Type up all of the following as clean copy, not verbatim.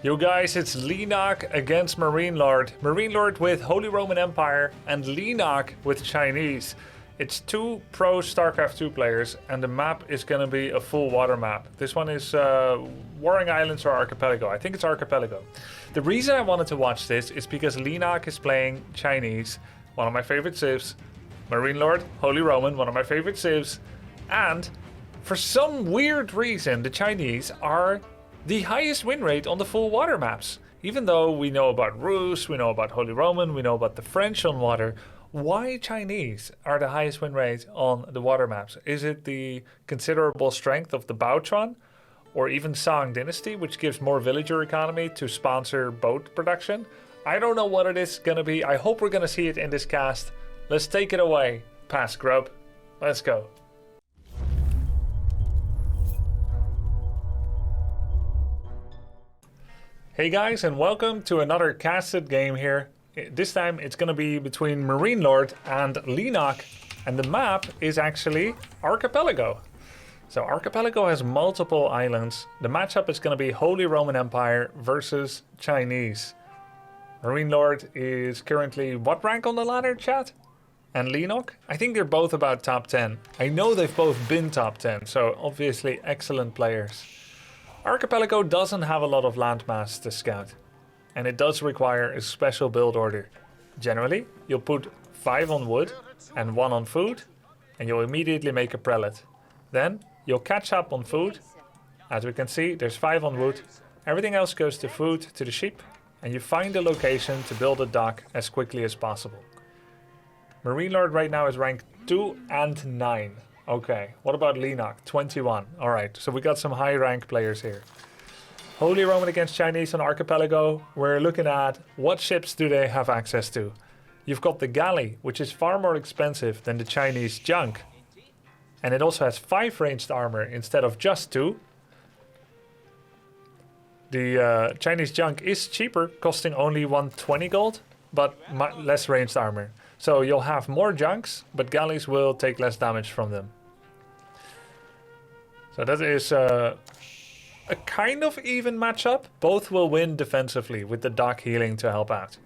Yo guys, it's Linak against Marine Lord. Marine Lord with Holy Roman Empire and Linak with Chinese. It's two pro Starcraft 2 players and the map is gonna be a full water map. This one is Warring Islands or Archipelago. I think it's Archipelago. The reason I wanted to watch this is because Linak is playing Chinese, one of my favorite civs. Marine Lord, Holy Roman, one of my favorite civs. And for some weird reason, the Chinese are the highest win rate on the full water maps. Even though we know about Rus, we know about Holy Roman, we know about the French on water, why Chinese are the highest win rate on the water maps? Is it the considerable strength of the Baotron? Or even Song Dynasty, which gives more villager economy to sponsor boat production? I don't know what it is gonna be. I hope we're gonna see it in this cast. Let's take it away, Pass Grub. Let's go. Hey guys, and welcome to another casted game here. This time it's going to be between Marine Lord and Linak, and the map is actually Archipelago. So Archipelago has multiple islands. The matchup is going to be Holy Roman Empire versus Chinese. Marine Lord is currently what rank on the ladder, chat? And Linak? I think they're both about top 10. I know they've both been top 10, so obviously excellent players. Archipelago doesn't have a lot of landmass to scout, and it does require a special build order. Generally, you'll put 5 on wood and 1 on food, and you'll immediately make a prelate. Then, you'll catch up on food. As we can see, there's 5 on wood. Everything else goes to food, to the sheep, and you find a location to build a dock as quickly as possible. Marine Lord right now is ranked 2 and 9. Okay, what about Linak? 21. Alright, so we got some high rank players here. Holy Roman against Chinese on Archipelago. We're looking at what ships do they have access to. You've got the galley, which is far more expensive than the Chinese junk. And it also has 5 ranged armor instead of just 2. The Chinese junk is cheaper, costing only 120 gold, but less ranged armor. So you'll have more junks, but galleys will take less damage from them. So that is a kind of even matchup. Both will win defensively with the dock healing to help out.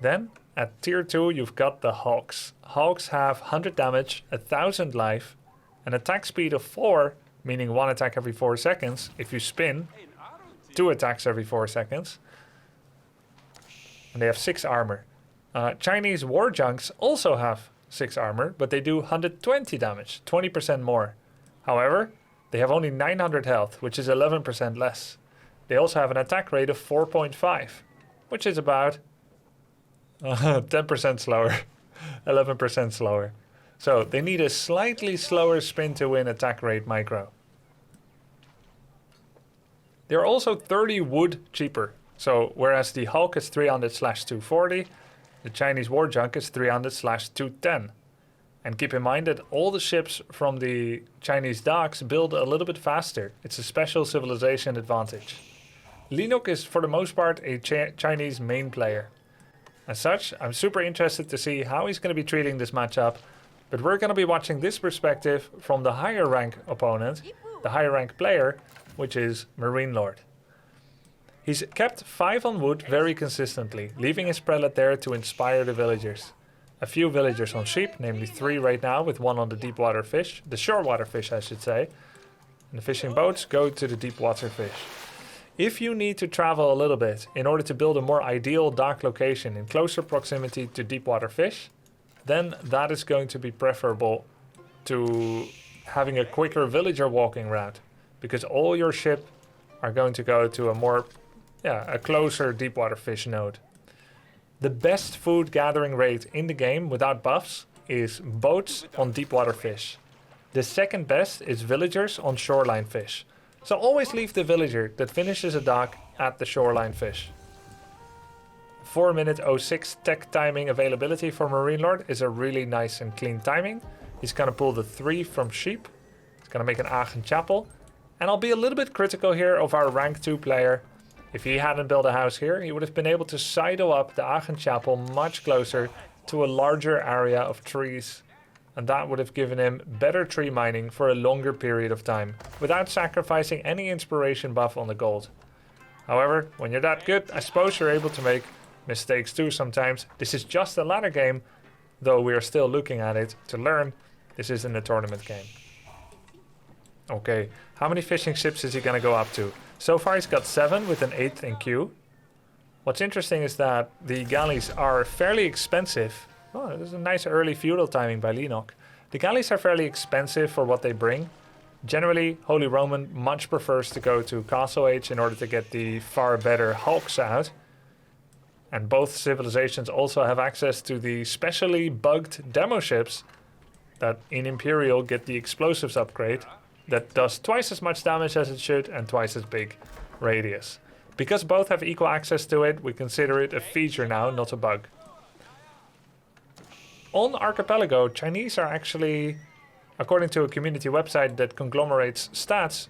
Then at tier 2 you've got the Hawks. Hawks have 100 damage, 1000 life, an attack speed of 4, meaning 1 attack every 4 seconds. If you spin, 2 attacks every 4 seconds. And they have 6 armor. Chinese war junks also have 6 armor, but they do 120 damage, 20% more. However, they have only 900 health, which is 11% less. They also have an attack rate of 4.5, which is about 10% slower, 11% slower. So they need a slightly slower spin to win attack rate micro. They're also 30 wood cheaper. So whereas the Hulk is 300/240, the Chinese war junk is 300/210. And keep in mind that all the ships from the Chinese docks build a little bit faster. It's a special civilization advantage. Linak is for the most part a Chinese main player. As such, I'm super interested to see how he's going to be treating this matchup. But we're going to be watching this perspective from the higher rank opponent, the higher rank player, which is Marine Lord. He's kept 5 on wood very consistently, leaving his prelate there to inspire the villagers. A few villagers on sheep, namely 3 right now, with 1 on the deep water fish, the shore water fish I should say. And the fishing boats go to the deep water fish. If you need to travel a little bit in order to build a more ideal dock location in closer proximity to deep water fish, then that is going to be preferable to having a quicker villager walking route, because all your ship are going to go to a closer deep water fish node. The best food gathering rate in the game without buffs is boats on deep water fish. The second best is villagers on shoreline fish. So always leave the villager that finishes a dock at the shoreline fish. 4-minute 06 tech timing availability for Marine Lord is a really nice and clean timing. He's going to pull the 3 from sheep. He's going to make an Aachen Chapel. And I'll be a little bit critical here of our rank 2 player. If he hadn't built a house here, he would have been able to sidle up the Aachen Chapel much closer to a larger area of trees. And that would have given him better tree mining for a longer period of time, without sacrificing any inspiration buff on the gold. However, when you're that good, I suppose you're able to make mistakes too sometimes. This is just a ladder game, though we are still looking at it to learn. This isn't a tournament game. Okay, how many fishing ships is he going to go up to? So far he's got 7 with an 8th in queue. What's interesting is that the galleys are fairly expensive. Oh, there's a nice early feudal timing by Lenok. The galleys are fairly expensive for what they bring. Generally, Holy Roman much prefers to go to Castle Age in order to get the far better hulks out. And both civilizations also have access to the specially bugged demo ships that in Imperial get the explosives upgrade that does twice as much damage as it should and twice as big radius. Because both have equal access to it, we consider it a feature now, not a bug. On Archipelago, Chinese are actually, according to a community website that conglomerates stats,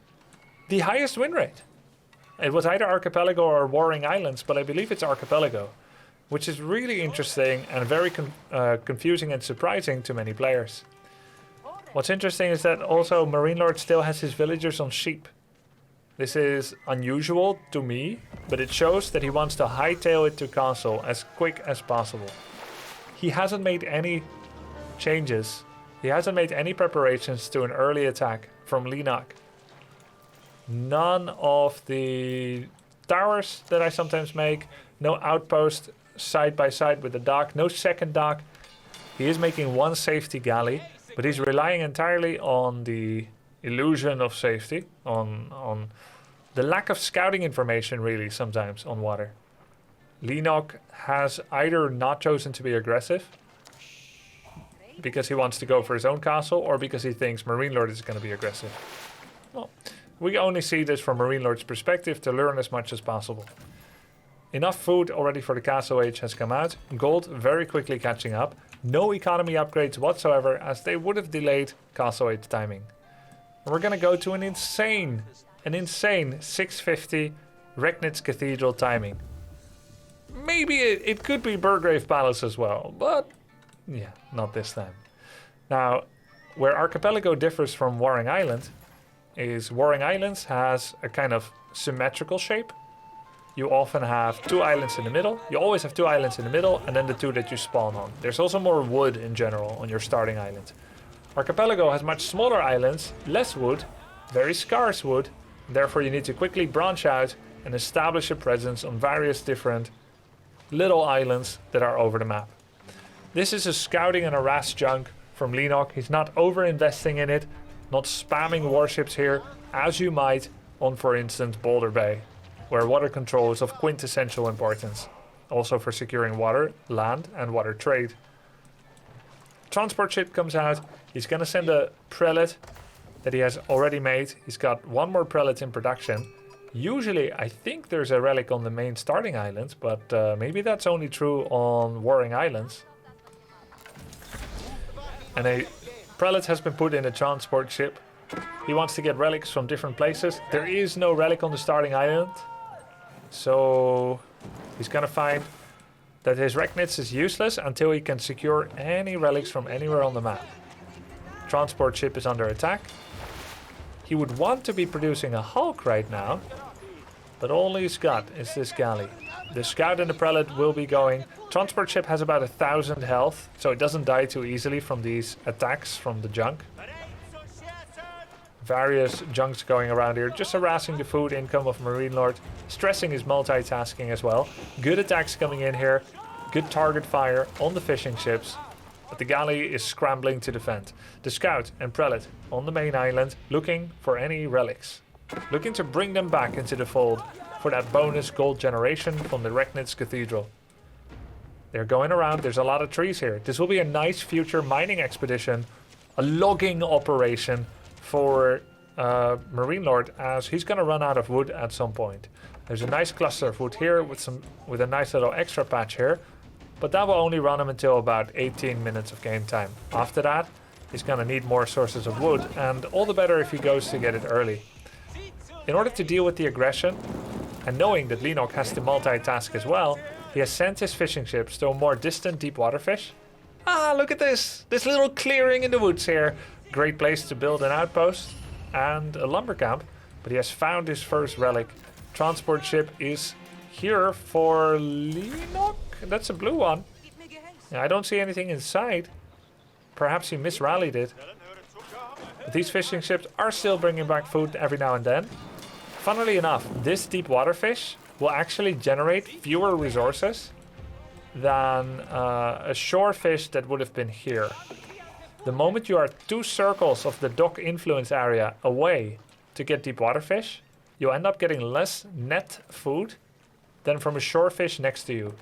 the highest win rate. It was either Archipelago or Warring Islands, but I believe it's Archipelago, which is really interesting and very confusing and surprising to many players. What's interesting is that also Marine Lord still has his villagers on sheep. This is unusual to me, but it shows that he wants to hightail it to castle as quick as possible. He hasn't made any changes. He hasn't made any preparations to an early attack from Lenok. None of the towers that I sometimes make, no outpost side by side with the dock, no second dock. He is making one safety galley, but he's relying entirely on the illusion of safety, on the lack of scouting information really sometimes on water. Lenok has either not chosen to be aggressive because he wants to go for his own castle or because he thinks Marine Lord is going to be aggressive. Well, we only see this from Marine Lord's perspective to learn as much as possible. Enough food already for the Castle Age has come out. Gold very quickly catching up. No economy upgrades whatsoever as they would have delayed Castle Age timing. And we're going to go to an insane 650 Regnitz Cathedral timing. Maybe it could be Burgrave Palace as well, but yeah, not this time. Now, where Archipelago differs from Warring Island is Warring Islands has a kind of symmetrical shape. You often have 2 islands in the middle. You always have 2 islands in the middle and then the 2 that you spawn on. There's also more wood in general on your starting island. Archipelago has much smaller islands, less wood, very scarce wood. Therefore you need to quickly branch out and establish a presence on various different little islands that are over the map. This is a scouting and harass junk from Lenok. He's not over-investing in it, not spamming warships here, as you might on, for instance, Boulder Bay, where water control is of quintessential importance, also for securing water, land, and water trade. Transport ship comes out. He's going to send a prelate that he has already made. He's got 1 more prelate in production. Usually, I think there's a relic on the main starting island, but maybe that's only true on Warring Islands. And a prelate has been put in a transport ship. He wants to get relics from different places. There is no relic on the starting island. So he's going to find that his Regnitz is useless until he can secure any relics from anywhere on the map. Transport ship is under attack. He would want to be producing a hulk right now, but all he's got is this galley. The scout and the prelate will be going. Transport ship has about 1,000 health, so it doesn't die too easily from these attacks from the junk. Various junks going around here, just harassing the food income of Marine Lord, stressing his multitasking as well. Good attacks coming in here, good target fire on the fishing ships, but the galley is scrambling to defend. The scout and prelate on the main island looking for any relics, looking to bring them back into the fold for that bonus gold generation from the Regnitz Cathedral. They're going around, there's a lot of trees here. This will be a nice future mining expedition, a logging operation for Marine Lord, as he's going to run out of wood at some point. There's a nice cluster of wood here with a nice little extra patch here, but that will only run him until about 18 minutes of game time. After that, he's going to need more sources of wood, and all the better if he goes to get it early. In order to deal with the aggression, and knowing that Lenok has to multitask as well, he has sent his fishing ships to a more distant deep water fish. Ah, look at this! This little clearing in the woods here. Great place to build an outpost and a lumber camp, but he has found his first relic transport ship is here for Linok. That's a blue one. Yeah, I don't see anything inside. Perhaps he misrallied it. But these fishing ships are still bringing back food every now and then. Funnily enough, this deep water fish will actually generate fewer resources than a shore fish that would have been here. The moment you are 2 circles of the dock influence area away to get deep water fish, you end up getting less net food than from a shore fish next to you.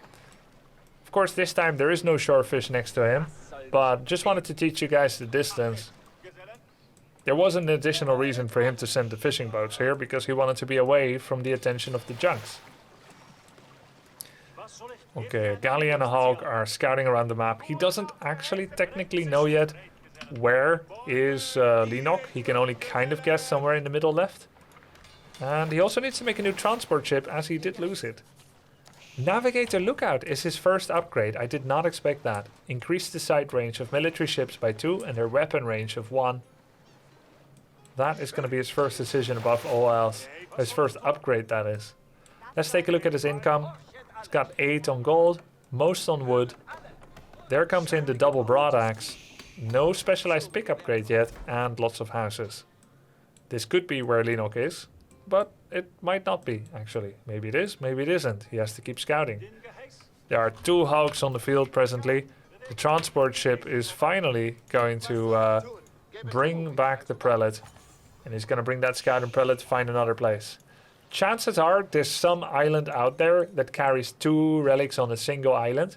Of course, this time there is no shore fish next to him, but just wanted to teach you guys the distance. There was an additional reason for him to send the fishing boats here, because he wanted to be away from the attention of the junks. Okay, a galley and a hulk are scouting around the map. He doesn't actually technically know yet where is Linok. He can only kind of guess somewhere in the middle left. And he also needs to make a new transport ship, as he did lose it. Navigator Lookout is his first upgrade. I did not expect that. Increase the sight range of military ships by 2 and their weapon range of 1. That is going to be his first decision above all else. His first upgrade, that is. Let's take a look at his income. He's got 8 on gold, most on wood. There comes in the double broadaxe. No specialized pick upgrade yet, and lots of houses. This could be where Linok is, but it might not be, actually. Maybe it is, maybe it isn't. He has to keep scouting. There are 2 hulks on the field presently. The transport ship is finally going to bring back the prelate. And he's going to bring that scout and prelate to find another place. Chances are there's some island out there that carries 2 relics on a single island.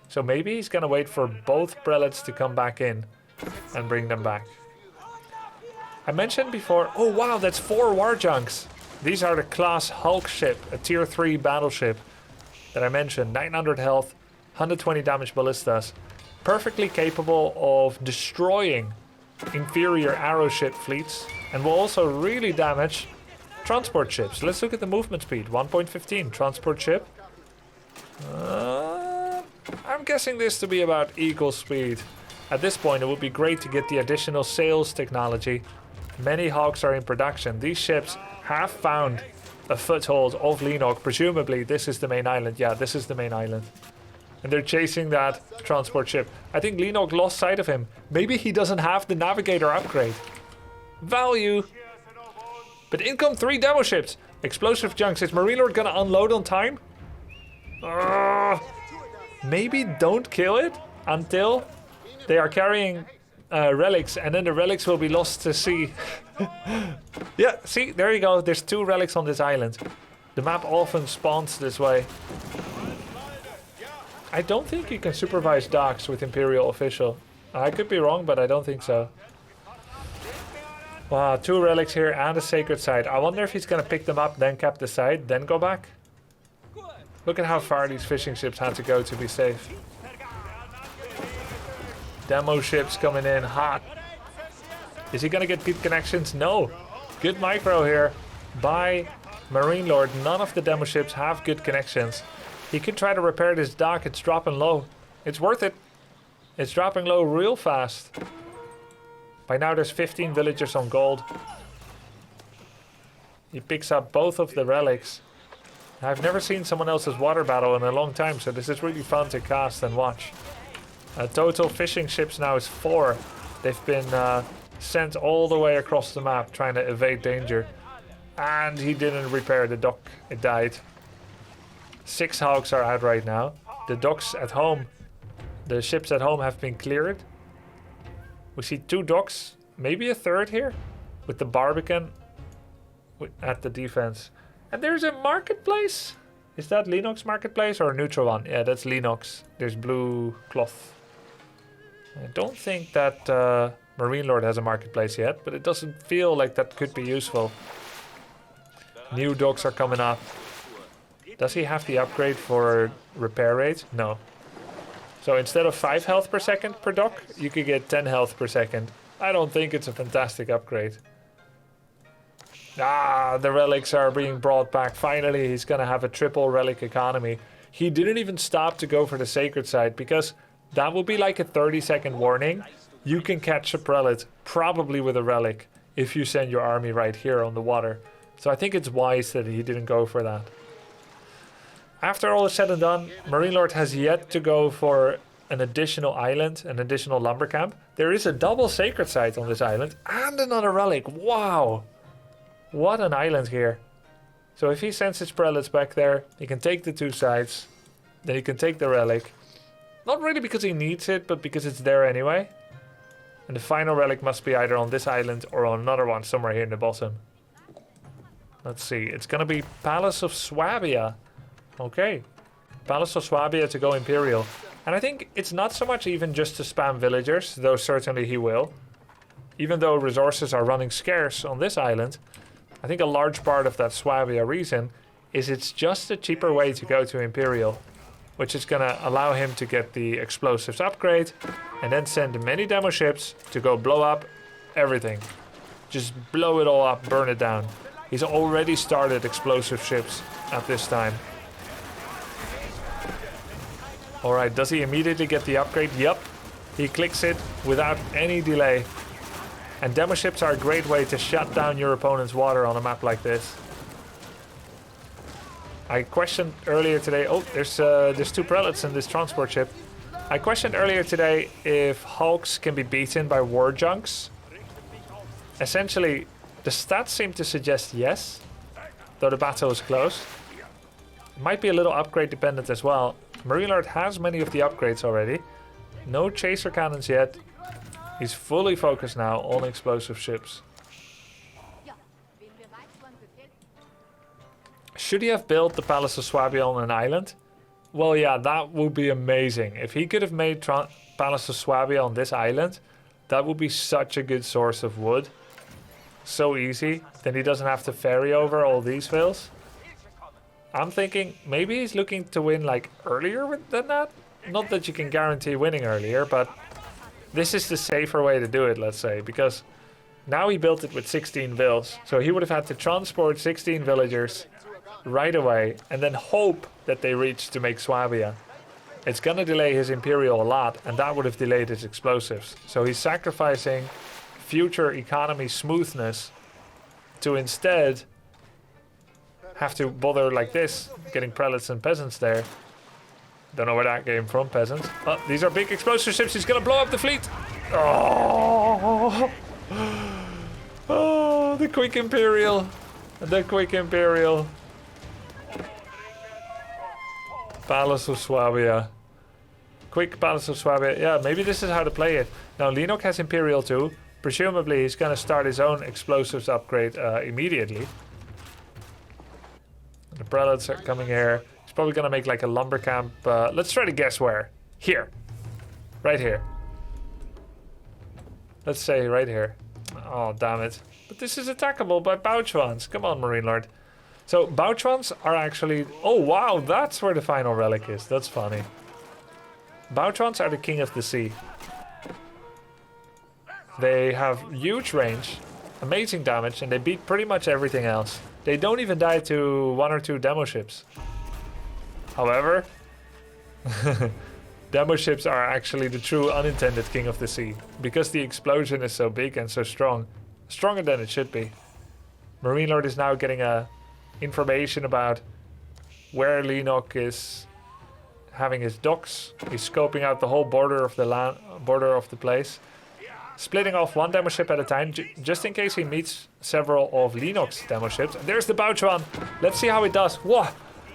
So maybe he's going to wait for both prelates to come back in and bring them back. I mentioned before, oh wow, that's 4 war junks. These are the class Hulk ship, a tier 3 battleship that I mentioned. 900 health, 120 damage ballistas. Perfectly capable of destroying inferior arrow ship fleets, and will also really damage transport ships. Let's look at the movement speed. 1.15 transport ship. I'm guessing this to be about equal speed. At this point it would be great to get the additional sails technology. Many hulks are in production. These ships have found a foothold of Linok. Presumably this is the main island. Yeah, this is the main island. And they're chasing that transport ship. I think Linok lost sight of him. Maybe he doesn't have the navigator upgrade. Value. But in come 3 demo ships. Explosive junks. Is Marine Lord gonna unload on time? Maybe don't kill it until they are carrying relics, and then the relics will be lost to sea. Yeah, see, there you go. There's 2 relics on this island. The map often spawns this way. I don't think you can supervise docks with Imperial Official. I could be wrong, but I don't think so. Wow, 2 relics here and a sacred site. I wonder if he's gonna pick them up, then cap the site, then go back. Look at how far these fishing ships had to go to be safe. Demo ships coming in hot. Is he gonna get good connections? No. Good micro here by Marine Lord. None of the demo ships have good connections. He could try to repair this dock. It's dropping low. It's worth it. It's dropping low real fast. By now there's 15 villagers on gold. He picks up both of the relics. I've never seen someone else's water battle in a long time, so this is really fun to cast and watch. Total fishing ships now is 4. They've been sent all the way across the map trying to evade danger. And he didn't repair the dock. It died. 6 hulks are out right now. The docks at home, the ships at home have been cleared. We see 2 docks, maybe a 3rd here, with the Barbican at the defense. And there's a marketplace. Is that Linok's marketplace or a neutral one? Yeah, that's Linok's. There's blue cloth. I don't think that Marine Lord has a marketplace yet, but it doesn't feel like that could be useful. New docks are coming up. Does he have the upgrade for repair rate? No. So instead of 5 health per second per dock, you could get 10 health per second. I don't think it's a fantastic upgrade. Ah, the relics are being brought back. Finally, he's going to have a triple relic economy. He didn't even stop to go for the sacred site, because that would be like a 30-second warning. You can catch a prelate, probably with a relic, if you send your army right here on the water. So I think it's wise that he didn't go for that. After all is said and done, Marine Lord has yet to go for an additional island, an additional lumber camp. There is a double sacred site on this island and another relic. Wow! What an island here. So if he sends his prelates back there, he can take the 2 sites. Then he can take the relic. Not really because he needs it, but because it's there anyway. And the final relic must be either on this island or on another one somewhere here in the bottom. Let's see. It's going to be Palace of Swabia. Okay. Palace of Swabia to go Imperial. And I think it's not so much even just to spam villagers, though certainly he will. Even though resources are running scarce on this island, I think a large part of that Swabia reason is it's just a cheaper way to go to Imperial, which is going to allow him to get the explosives upgrade and then send many demo ships to go blow up everything. Just blow it all up, burn it down. He's already started explosive ships at this time. Alright, does he immediately get the upgrade? Yep. He clicks it without any delay. And demo ships are a great way to shut down your opponent's water on a map like this. I questioned earlier today... Oh, there's 2 prelates in this transport ship. I questioned earlier today if hulks can be beaten by war junks. Essentially, the stats seem to suggest yes, though the battle is close. It might be a little upgrade dependent as well. Marine Lord has many of the upgrades already. No chaser cannons yet. He's fully focused now on explosive ships. Should he have built the Palace of Swabia on an island? Well, yeah, that would be amazing. If he could have made Palace of Swabia on this island, that would be such a good source of wood. So easy. Then he doesn't have to ferry over all these vills. I'm thinking maybe he's looking to win like earlier than that. Not that you can guarantee winning earlier, but this is the safer way to do it, let's say, because now he built it with 16 vills. So he would have had to transport 16 villagers right away and then hope that they reach to make Swabia. It's going to delay his Imperial a lot, and that would have delayed his explosives. So he's sacrificing future economy smoothness to instead have to bother like this, getting prelates and peasants there. Don't know where that came from, peasants. Oh, these are big explosive ships. He's gonna blow up the fleet. Oh, oh, the quick Imperial. The quick Imperial. Palace of Swabia. Quick Palace of Swabia. Yeah, maybe this is how to play it. Now, Lenok has Imperial too. Presumably, he's gonna start his own explosives upgrade immediately. The prelates are coming here. He's probably gonna make like a lumber camp. Let's try to guess where. Here. Right here. Let's say right here. Oh, damn it. But this is attackable by Bouchwans. Come on, Marine Lord. So, Bouchwans are actually... Oh, wow, that's where the final relic is. That's funny. Bouchwans are the king of the sea. They have huge range, amazing damage, and they beat pretty much everything else. They don't even die to 1 or 2 demo ships. However, demo ships are actually the true unintended king of the sea, because the explosion is so big and so strong. Stronger than it should be. Marine Lord is now getting information about where Lenok is having his docks. He's scoping out the whole border of the place. Splitting off 1 demo ship at a time, just in case he meets several of Lenok's demo ships. And there's the Bouchwan. Let's see how it does. Whoa!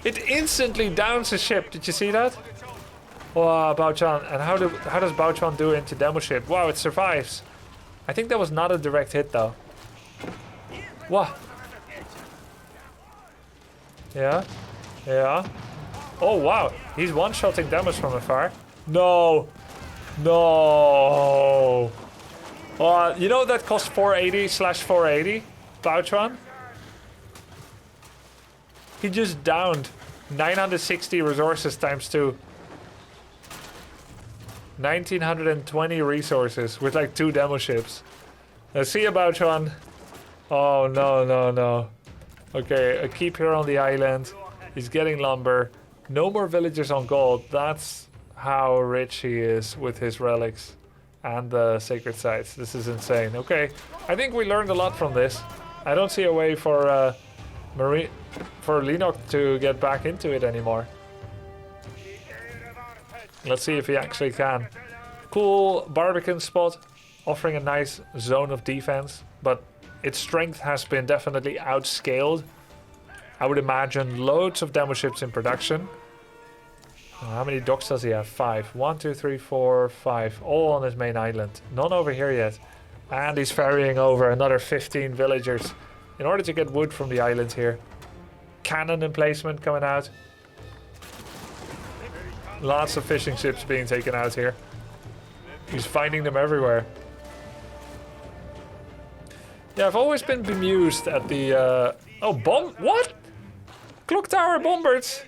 It instantly downs a ship. Did you see that? Wow, Bouchwan. And how does Bouchwan do into demo ship? Wow, it survives. I think that was not a direct hit, though. Wow. Yeah. Yeah. Oh, wow. He's one-shotting damage from afar. No. No. You know that cost 480/480, Bouchwan? He just downed 960 resources times 2. 1920 resources with like 2 demo ships. Let's see you, Bouchwan. Oh, no, no, no. Okay, a keep here on the island. He's getting lumber. No more villagers on gold. That's how rich he is with his relics and the sacred sites. This is insane. Okay, I think we learned a lot from this. I don't see a way for Marine for Lenok to get back into it anymore. Let's see if he actually can. Cool Barbican spot, offering a nice zone of defense, but its strength has been definitely outscaled. I would imagine loads of demo ships in production. How many docks does he have? 5. 1, 2, 3, 4, 5. All on his main island. None over here yet. And he's ferrying over another 15 villagers in order to get wood from the island here. Cannon emplacement coming out. Lots of fishing ships being taken out here. He's finding them everywhere. Yeah, I've always been bemused at the... oh, bomb... What? Clock tower bombers!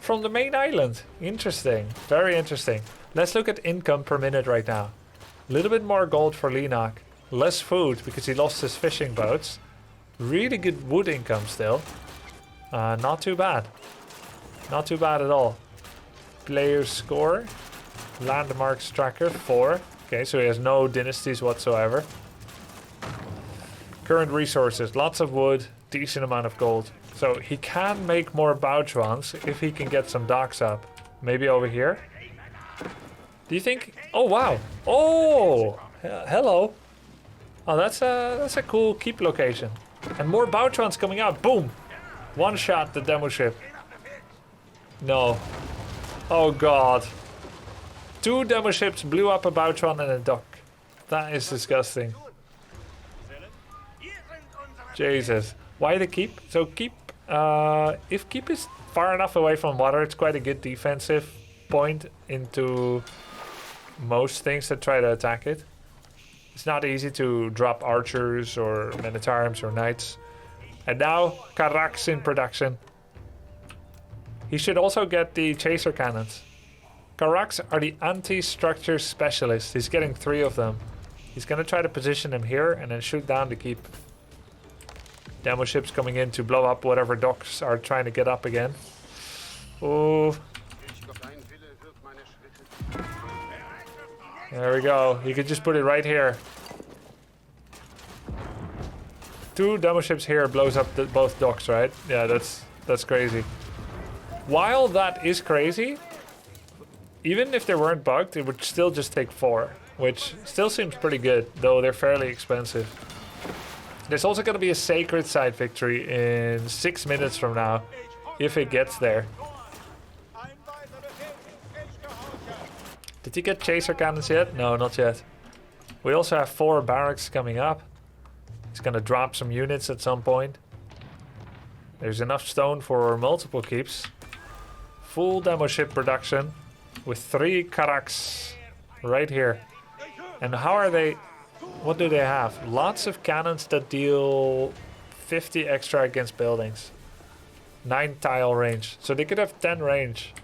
From the main island. Interesting. Very interesting. Let's look at income per minute right now. A little bit more gold for Lenok. Less food because he lost his fishing boats. Really good wood income still. Not too bad. Not too bad at all. Player score. Landmarks tracker 4. Okay, so he has no dynasties whatsoever. Current resources. Lots of wood. Decent amount of gold. So he can make more Bouchuans if he can get some docks up. Maybe over here. Do you think? Oh wow! Oh, hello. Oh, that's a cool keep location. And more Bouchuans coming out. Boom! One shot the demo ship. No. Oh god. 2 demo ships blew up a Bouchuan and a dock. That is disgusting. Jesus. Why the keep? So keep. If keep is far enough away from water, it's quite a good defensive point into most things that try to attack it. It's not easy to drop archers or men-at-arms or knights. And now Karak's in production. He should also get the chaser cannons. Karaks are the anti-structure specialists. He's getting 3 of them. He's gonna try to position them here and then shoot down the keep. Demo ships coming in to blow up whatever docks are trying to get up again. Oh. There we go. You could just put it right here. 2 demo ships here blows up both docks, right? Yeah, that's crazy. While that is crazy, even if they weren't bugged, it would still just take 4, which still seems pretty good, though they're fairly expensive. There's also going to be a sacred side victory in 6 minutes from now, if it gets there. Did he get chaser cannons yet? No, not yet. We also have 4 barracks coming up. He's going to drop some units at some point. There's enough stone for multiple keeps. Full demo ship production with 3 Karaks right here. And how are they... What do they have? Lots of cannons that deal 50 extra against buildings. 9 tile range. So they could have 10 range.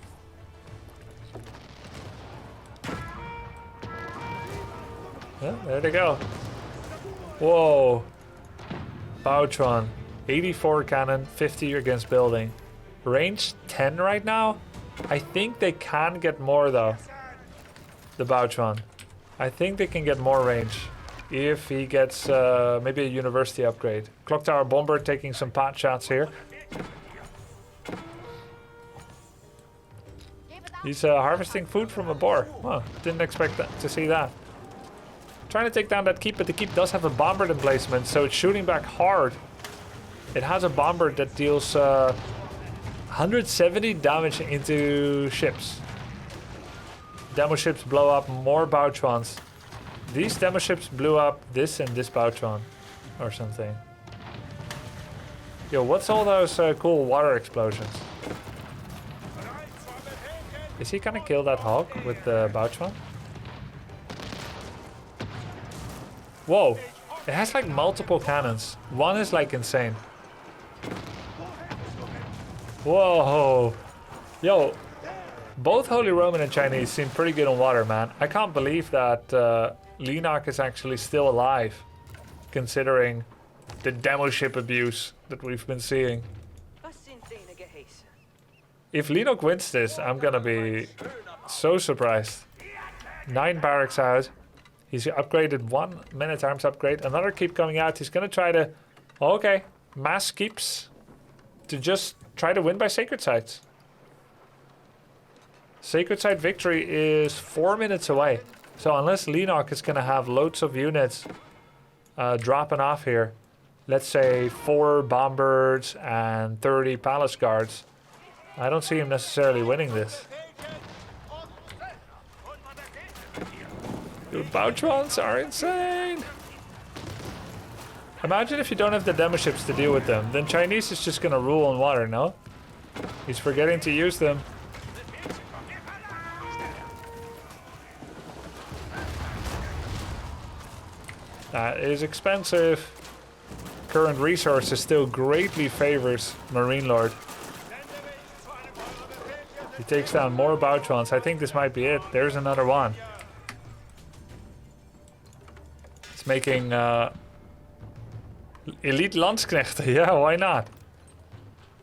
Yeah, there they go. Whoa. Bouchuan. 84 cannon, 50 against building. Range 10 right now? I think they can get more though. The Bouchuan. I think they can get more range. If he gets maybe a university upgrade. Clock Tower Bomber taking some pot shots here. He's harvesting food from a boar. Well, didn't expect to see that. Trying to take down that keep, but the keep does have a bomber emplacement, so it's shooting back hard. It has a bomber that deals 170 damage into ships. Demo ships blow up more Bouchuans. These demo ships blew up this and this Bouchuan or something. Yo, what's all those cool water explosions? Is he gonna kill that hog with the Bouchuan? Whoa, it has like multiple cannons. One is like insane. Whoa, yo, both Holy Roman and Chinese seem pretty good on water, man. I can't believe that Lenok is actually still alive, considering the demo ship abuse that we've been seeing. If Lenok wins this, I'm gonna be so surprised. 9 barracks out. He's upgraded 1 men-at-arms upgrade. Another keep coming out. He's gonna try to... Okay, mass keeps to just try to win by sacred sites. Sacred site victory is 4 minutes away. So unless Lenok is going to have loads of units dropping off here, let's say 4 bombers and 30 palace guards, I don't see him necessarily winning this. Dude, Boutrons are insane. Imagine if you don't have the demo ships to deal with them. Then Chinese is just going to rule on water, no? He's forgetting to use them. That is expensive. Current resources still greatly favors Marine Lord. He takes down more Boutrons. I think this might be it. There's another one. It's making elite Landsknechten. Yeah, why not?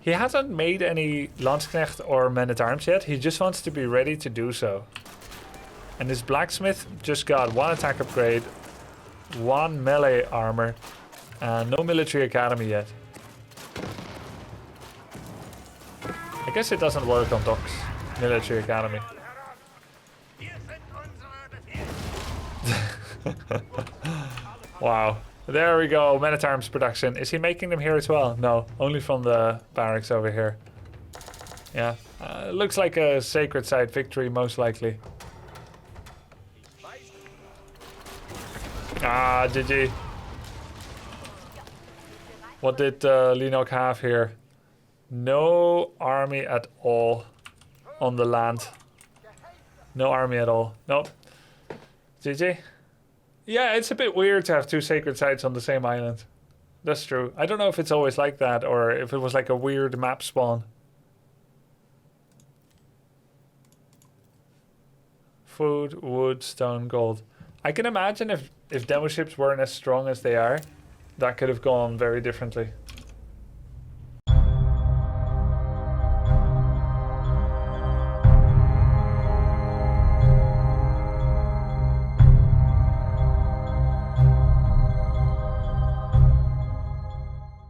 He hasn't made any Landsknecht or men-at-arms yet. He just wants to be ready to do so. And his blacksmith just got 1 attack upgrade, 1 melee armor, and no military academy yet. I guess it doesn't work on Doc's military academy. Wow. There we go. Men-at-arms production. Is he making them here as well? No, only from the barracks over here. Yeah. Looks like a sacred site victory, most likely. Ah, GG. What did Lenok have here? No army at all on the land. No army at all. Nope. GG. Yeah, it's a bit weird to have 2 sacred sites on the same island. That's true. I don't know if it's always like that or if it was like a weird map spawn. Food, wood, stone, gold. I can imagine if demo ships weren't as strong as they are, that could have gone very differently.